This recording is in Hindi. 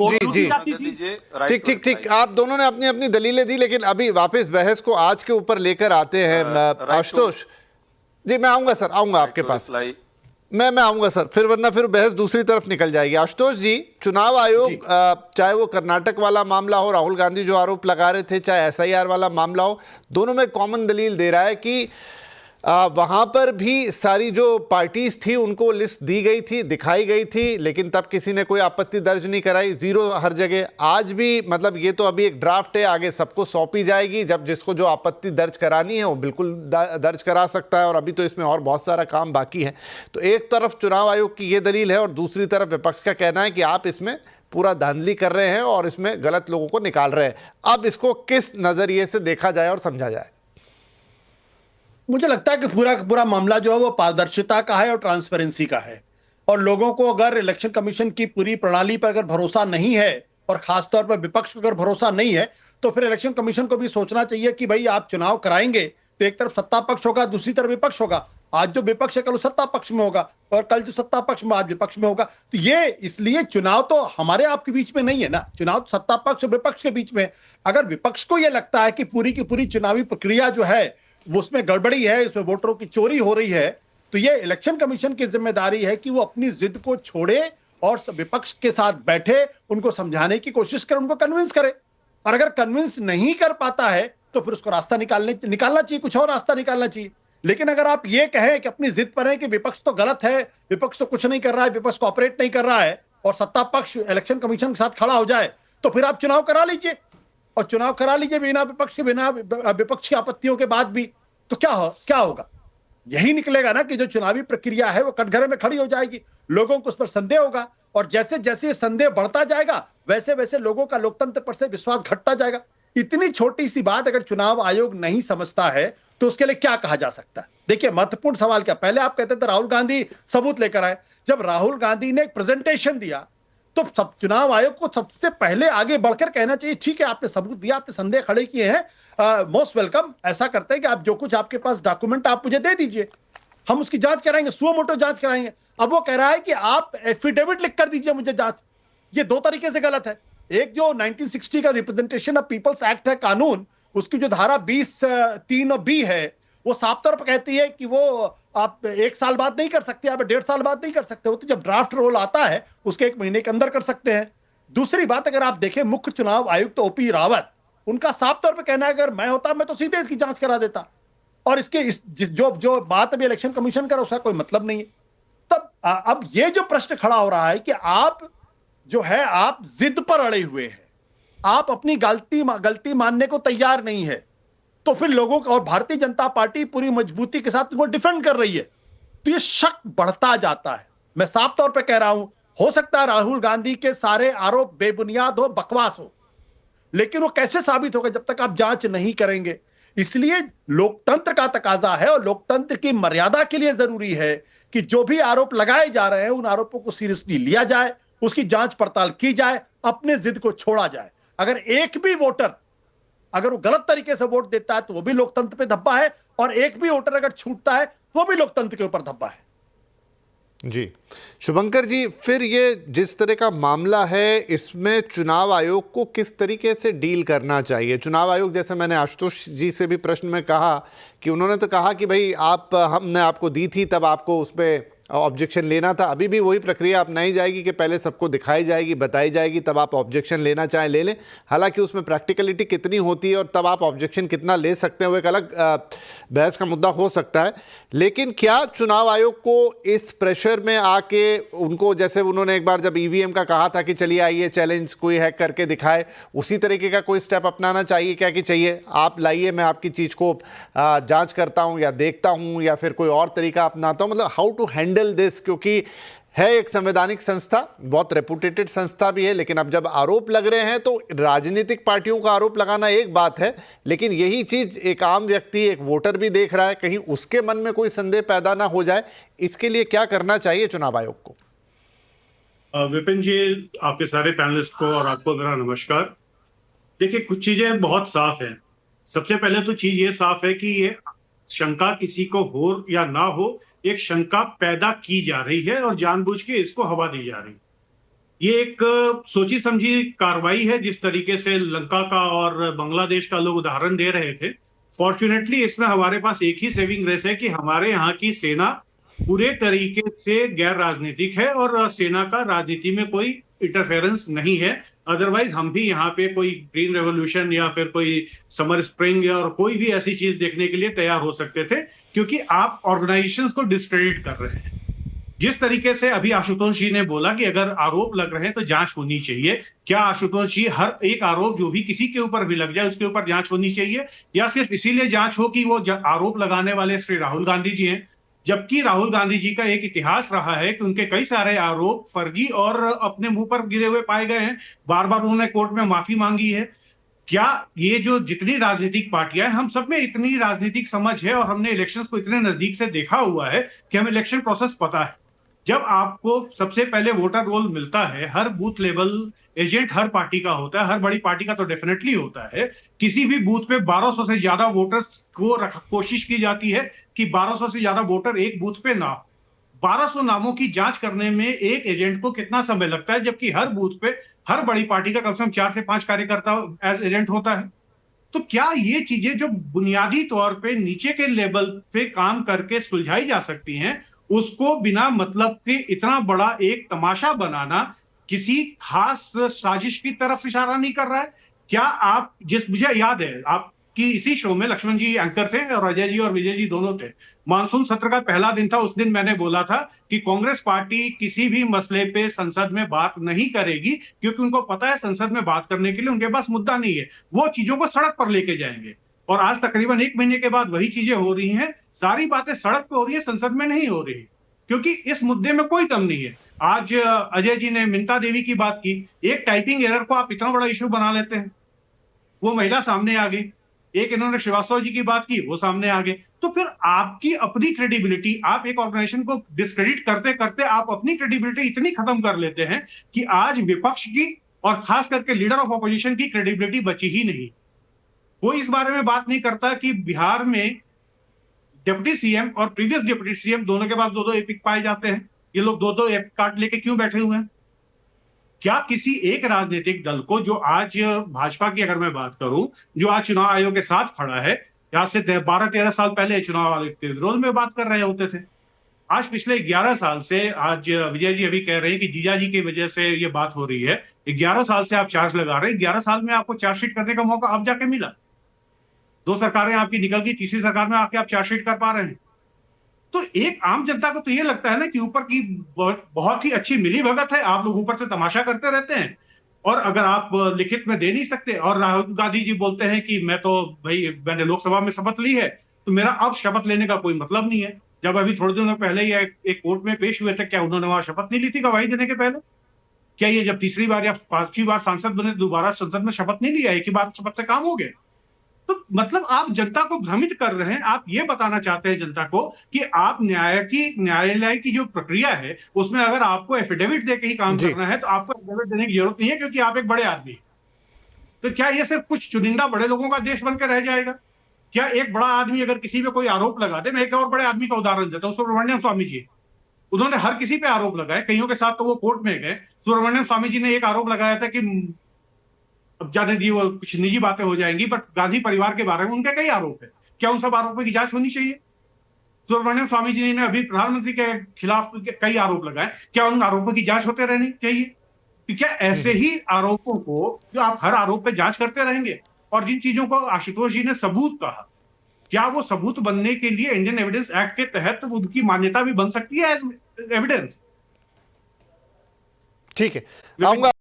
वोट जी लूटी जी जाती थी। ठीक ठीक ठीक, आप दोनों ने अपनी अपनी दलीलें दी, लेकिन अभी वापस बहस को आज के ऊपर लेकर आते हैं। आशुतोष जी, मैं आऊंगा सर, आऊंगा आपके पास, मैं आऊंगा सर, फिर वरना फिर बहस दूसरी तरफ निकल जाएगी। आशुतोष जी, चुनाव आयोग चाहे वो कर्नाटक वाला मामला हो, राहुल गांधी जो आरोप लगा रहे थे, चाहे एसआईआर वाला मामला हो, दोनों में कॉमन दलील दे रहा है कि वहां पर भी सारी जो पार्टीज थी उनको लिस्ट दी गई थी, दिखाई गई थी, लेकिन तब किसी ने कोई आपत्ति दर्ज नहीं कराई, जीरो हर जगह। आज भी मतलब ये तो अभी एक ड्राफ्ट है, आगे सबको सौंपी जाएगी, जब जिसको जो आपत्ति दर्ज करानी है वो बिल्कुल दर्ज करा सकता है, और अभी तो इसमें और बहुत सारा काम बाकी है। तो एक तरफ चुनाव आयोग की ये दलील है और दूसरी तरफ विपक्ष का कहना है कि आप इसमें पूरा धांधली कर रहे हैं और इसमें गलत लोगों को निकाल रहे हैं। अब इसको किस नजरिए से देखा जाए और समझा जाए? मुझे लगता है कि पूरा पूरा मामला जो है वो पारदर्शिता का है और ट्रांसपेरेंसी का है, और लोगों को अगर इलेक्शन कमीशन की पूरी प्रणाली पर अगर भरोसा नहीं है, और खासतौर पर विपक्ष को अगर भरोसा नहीं है, तो फिर इलेक्शन कमीशन को भी सोचना चाहिए कि भाई आप चुनाव कराएंगे तो एक तरफ सत्ता पक्ष होगा, दूसरी तरफ विपक्ष होगा। आज जो विपक्ष है कल सत्ता पक्ष में होगा, और कल जो सत्ता पक्ष में आज विपक्ष में होगा। तो ये इसलिए चुनाव तो हमारे आपके बीच में नहीं है ना, चुनाव तो सत्ता पक्ष और विपक्ष के बीच में। अगर विपक्ष को यह लगता है कि पूरी की पूरी चुनावी प्रक्रिया जो है वो उसमें गड़बड़ी है, इसमें वोटरों की चोरी हो रही है, तो ये इलेक्शन कमीशन की जिम्मेदारी है कि वो अपनी जिद को छोड़े और विपक्ष के साथ बैठे, उनको समझाने की कोशिश करे, उनको कन्विंस करे। और अगर कन्विंस नहीं कर पाता है तो फिर उसको रास्ता निकालना चाहिए, कुछ और रास्ता निकालना चाहिए। लेकिन अगर आप ये कहें कि अपनी जिद पर है कि विपक्ष तो गलत है, विपक्ष तो कुछ नहीं कर रहा है, विपक्ष कोऑपरेट नहीं कर रहा है, और सत्ता पक्ष इलेक्शन कमीशन के साथ खड़ा हो जाए, तो फिर आप चुनाव करा लीजिए, और चुनाव करा लीजिए बिना विपक्ष की आपत्तियों के बाद भी। तो क्या होगा? यही निकलेगा ना कि जो चुनावी प्रक्रिया है वो कटघरे में खड़ी हो जाएगी, लोगों को उस पर संदेह होगा, और जैसे जैसे संदेह बढ़ता जाएगा वैसे वैसे लोगों का लोकतंत्र पर से विश्वास घटता जाएगा। इतनी छोटी सी बात अगर चुनाव आयोग नहीं समझता है तो उसके लिए क्या कहा जा सकता है? देखिए, महत्वपूर्ण सवाल क्या, पहले आप कहते थे राहुल गांधी सबूत लेकर आए। जब राहुल गांधी ने एक प्रेजेंटेशन दिया तो सब चुनाव आयोग को सबसे पहले आगे बढ़कर कहना चाहिए, ठीक है आपने सबूत दिया, आपने संदेह खड़े किए हैं, मोस्ट वेलकम। ऐसा करते हैं कि आप जो कुछ आपके पास डॉक्यूमेंट आप मुझे दे दीजिए, हम उसकी जांच कराएंगे, सुओ मोटो जांच कराएंगे। अब वो कह रहा है कि आप एफिडेविट लिख कर दीजिए मुझे जांच। ये दो तरीके से गलत है। एक जो 1960 का रिप्रेजेंटेशन ऑफ पीपल्स एक्ट है कानून, उसकी जो धारा 20(3) और बी है, वो साफ तौर पर कहती है कि वो आप 1 साल बाद नहीं कर सकते, आप 1.5 साल बाद नहीं कर सकते, वो तो जब ड्राफ्ट रोल आता है उसके 1 महीने के अंदर कर सकते हैं। दूसरी बात, अगर आप देखें मुख्य चुनाव आयुक्त ओपी रावत, उनका साफ तौर पे कहना है अगर मैं होता मैं तो सीधे इसकी जांच करा देता, और इसके जो बात अभी इलेक्शन कमीशन कर उसका कोई मतलब नहीं है। तब अब ये जो प्रश्न खड़ा हो रहा है कि आप जो है आप जिद पर अड़े हुए हैं, आप अपनी गलती मानने को तैयार नहीं है, तो फिर लोगों का, और भारतीय जनता पार्टी पूरी मजबूती के साथ उनको डिफेंड कर रही है, तो ये शक बढ़ता जाता है। मैं साफ तौर पे कह रहा हूं, हो सकता है राहुल गांधी के सारे आरोप बेबुनियाद हो, बकवास हो, लेकिन वो कैसे साबित होगा जब तक आप जांच नहीं करेंगे? इसलिए लोकतंत्र का तकाजा है, और लोकतंत्र की मर्यादा के लिए जरूरी है कि जो भी आरोप लगाए जा रहे हैं उन आरोपों को सीरियसली लिया जाए, उसकी जांच पड़ताल की जाए, अपने जिद को छोड़ा जाए। अगर एक भी वोटर अगर वो गलत तरीके से वोट देता है तो वो भी लोकतंत्र पे धब्बा है, और एक भी वोटर अगर छूटता है वो भी लोकतंत्र के ऊपर धब्बा है। जी शुभंकर जी, फिर ये जिस तरह का मामला है इसमें चुनाव आयोग को किस तरीके से डील करना चाहिए? चुनाव आयोग, जैसे मैंने आशुतोष जी से भी प्रश्न में कहा कि उन्होंने तो कहा कि भाई हमने आपको दी थी तब आपको उस पर ऑब्जेक्शन लेना था, अभी भी वही प्रक्रिया अपनाई जाएगी कि पहले सबको दिखाई जाएगी, बताई जाएगी, तब आप ऑब्जेक्शन लेना चाहें ले लें। हालांकि उसमें प्रैक्टिकलिटी कितनी होती है और तब आप ऑब्जेक्शन कितना ले सकते हैं वो एक अलग बहस का मुद्दा हो सकता है। लेकिन क्या चुनाव आयोग को इस प्रेशर में आके उनको, जैसे उन्होंने एक बार जब ईवीएम का कहा था कि चलिए आइए चैलेंज कोई हैक करके दिखाए, उसी तरीके का कोई स्टेप अपनाना चाहिए क्या कि चाहिए आप लाइए, मैं आपकी चीज़ को जाँच करता हूँ या देखता हूँ, या फिर कोई और तरीका अपनाता हूँ? मतलब हाउ टू हैंडल दिस, क्योंकि है एक संवैधानिक संस्था, बहुत रेपुटेटेड संस्था भी है, लेकिन अब जब आरोप लग रहे हैं तो राजनीतिक पार्टियों का आरोप लगाना एक बात है, लेकिन यही चीज एक आम व्यक्ति, एक वोटर भी देख रहा है, कहीं उसके मन में कोई संदेह पैदा ना हो जाए, इसके लिए क्या करना चाहिए चुनाव आयोग को? विपिन जी, आपके सारे पैनलिस्ट को और आपको मेरा नमस्कार। देखिए, कुछ चीजें बहुत साफ हैं। सबसे पहले तो चीज ये साफ है कि ये शंका किसी को हो या ना हो, एक शंका पैदा की जा रही है और जानबूझ के इसको हवा दी जा रही है। ये एक सोची समझी कार्रवाई है, जिस तरीके से लंका का और बांग्लादेश का लोग उदाहरण दे रहे थे। फॉर्चुनेटली इसमें हमारे पास एक ही सेविंग ग्रेस है कि हमारे यहाँ की सेना पूरे तरीके से गैर राजनीतिक है और सेना का राजनीति में कोई इंटरफेरेंस नहीं है। अदरवाइज हम भी यहाँ पे कोई ग्रीन रेवोल्यूशन या फिर कोई समर स्प्रिंग और कोई भी ऐसी चीज देखने के लिए तैयार हो सकते थे, क्योंकि आप ऑर्गेनाइजेशंस को डिस्क्रेडिट कर रहे हैं। जिस तरीके से अभी आशुतोष जी ने बोला कि अगर आरोप लग रहे हैं तो जांच होनी चाहिए, क्या आशुतोष जी हर एक आरोप जो भी किसी के ऊपर भी लग जाए उसके ऊपर जांच होनी चाहिए, या सिर्फ इसीलिए जांच हो कि वो आरोप लगाने वाले श्री राहुल गांधी जी हैं? जबकि राहुल गांधी जी का एक इतिहास रहा है कि उनके कई सारे आरोप फर्जी और अपने मुंह पर गिरे हुए पाए गए हैं। बार बार उन्होंने कोर्ट में माफी मांगी है। क्या ये जो जितनी राजनीतिक पार्टियां हैं, हम सब में इतनी राजनीतिक समझ है और हमने इलेक्शंस को इतने नजदीक से देखा हुआ है कि हमें इलेक्शन प्रोसेस पता है। जब आपको सबसे पहले वोटर रोल मिलता है, हर बूथ लेवल एजेंट हर पार्टी का होता है, हर बड़ी पार्टी का तो डेफिनेटली होता है। किसी भी बूथ पे 1200 से ज्यादा वोटर्स को कोशिश की जाती है कि 1200 से ज्यादा वोटर एक बूथ पे ना हो। 1200 नामों की जांच करने में एक एजेंट को कितना समय लगता है, जबकि हर बूथ पे हर बड़ी पार्टी का कम से कम 4 से 5 कार्यकर्ता एज एजेंट होता है। तो क्या ये चीजें जो बुनियादी तौर पे नीचे के लेवल पे काम करके सुलझाई जा सकती हैं, उसको बिना मतलब के इतना बड़ा एक तमाशा बनाना किसी खास साजिश की तरफ इशारा नहीं कर रहा है? क्या आप मुझे याद है आपकी इसी शो में लक्ष्मण जी एंकर थे और अजय जी और विजय जी दोनों थे। मानसून सत्र का पहला दिन था, उस दिन मैंने बोला था कि कांग्रेस पार्टी किसी भी मसले पे संसद में बात नहीं करेगी, क्योंकि उनको पता है संसद में बात करने के लिए उनके पास मुद्दा नहीं है, वो चीजों को सड़क पर लेके जाएंगे। और आज तकरीबन 1 महीने के बाद वही चीजें हो रही हैं। सारी बातें सड़क पे हो रही है, संसद में नहीं हो रही, क्योंकि इस मुद्दे में कोई दम नहीं है। आज अजय जी ने मिंता देवी की बात की, एक टाइपिंग एरर को आप इतना बड़ा इश्यू बना लेते हैं, वो महिला सामने आ गई। एक इन्होंने श्रीवास्तव जी की बात की, वो सामने आ गए। तो फिर आपकी अपनी क्रेडिबिलिटी, आप एक ऑर्गेनाइजेशन को डिस्क्रेडिट करते करते आप अपनी क्रेडिबिलिटी इतनी खत्म कर लेते हैं कि आज विपक्ष की और खास करके लीडर ऑफ ऑपोजिशन की क्रेडिबिलिटी बची ही नहीं। कोई इस बारे में बात नहीं करता कि बिहार में डिप्टी सीएम और प्रीवियस डिप्टी सीएम दोनों के पास 2-2 एपिक पाए जाते हैं। ये लोग 2-2 एपिक कार्ड लेके क्यों बैठे हुए हैं? क्या किसी एक राजनीतिक दल को, जो आज भाजपा की अगर मैं बात करूं, जो आज चुनाव आयोग के साथ खड़ा है, यहाँ से 12-13 साल पहले चुनाव आयोग के विरोध में बात कर रहे होते थे, आज पिछले 11 साल से, आज विजय जी अभी कह रहे हैं कि जीजा जी की वजह से ये बात हो रही है, 11 साल से आप चार्ज लगा रहे हैं। 11 साल में आपको चार्जशीट करने का मौका अब जाके मिला। 2 सरकारें आपकी निकल गई, तीसरी सरकार में आके आप चार्जशीट कर पा रहे हैं। तो एक आम जनता को तो ये लगता है ना कि ऊपर की बहुत ही अच्छी मिली भगत है, आप लोग ऊपर से तमाशा करते रहते हैं, और अगर आप लिखित में दे नहीं सकते, और राहुल गांधी जी बोलते हैं कि मैंने लोकसभा में शपथ ली है, तो मेरा अब शपथ लेने का कोई मतलब नहीं है। जब अभी थोड़े दिनों पहले ही एक कोर्ट में पेश हुए थे, क्या उन्होंने वहां शपथ नहीं ली थी गवाही देने के पहले? क्या ये जब तीसरी बार या 5वीं बार सांसद बने, दोबारा संसद में शपथ नहीं लिया? एक ही बार शपथ से काम हो गए? तो मतलब आप जनता को भ्रमित कर रहे हैं। आप ये बताना चाहते हैं जनता को कि आप न्यायालय की जो प्रक्रिया है, उसमें अगर आपको एफिडेविट देके ही काम करना है, तो आपको एफिडेविट देने की जरूरत नहीं है, क्योंकि आप एक बड़े आदमी। तो क्या ये सिर्फ कुछ चुनिंदा बड़े लोगों का देश बनकर रह जाएगा? क्या एक बड़ा आदमी अगर किसी पे कोई आरोप लगा दे, मैं एक और बड़े आदमी का उदाहरण देता हूं, सुब्रमण्यम स्वामी जी। उन्होंने हर किसी पे आरोप लगाए, कईयों के साथ तो वो कोर्ट में गए। सुब्रमण्यम स्वामी जी ने एक आरोप लगाया था कि अब जाने दी, वो कुछ निजी बातें हो जाएंगी, बट गांधी परिवार के बारे में उनके कई आरोप है। क्या उन सब आरोपों की जांच होनी चाहिए? सुब्रमण्यम स्वामी जी ने अभी प्रधानमंत्री के खिलाफ कई आरोप लगाए, क्या उन आरोपों की जांच होते रहनी चाहिए? तो क्या ऐसे ही आरोपों को, जो आप हर आरोप पे जांच करते रहेंगे? और जिन चीजों को आशुतोष जी ने सबूत कहा, क्या वो सबूत बनने के लिए इंडियन एविडेंस एक्ट के तहत उनकी मान्यता भी बन सकती है एज एविडेंस? ठीक है, आऊंगा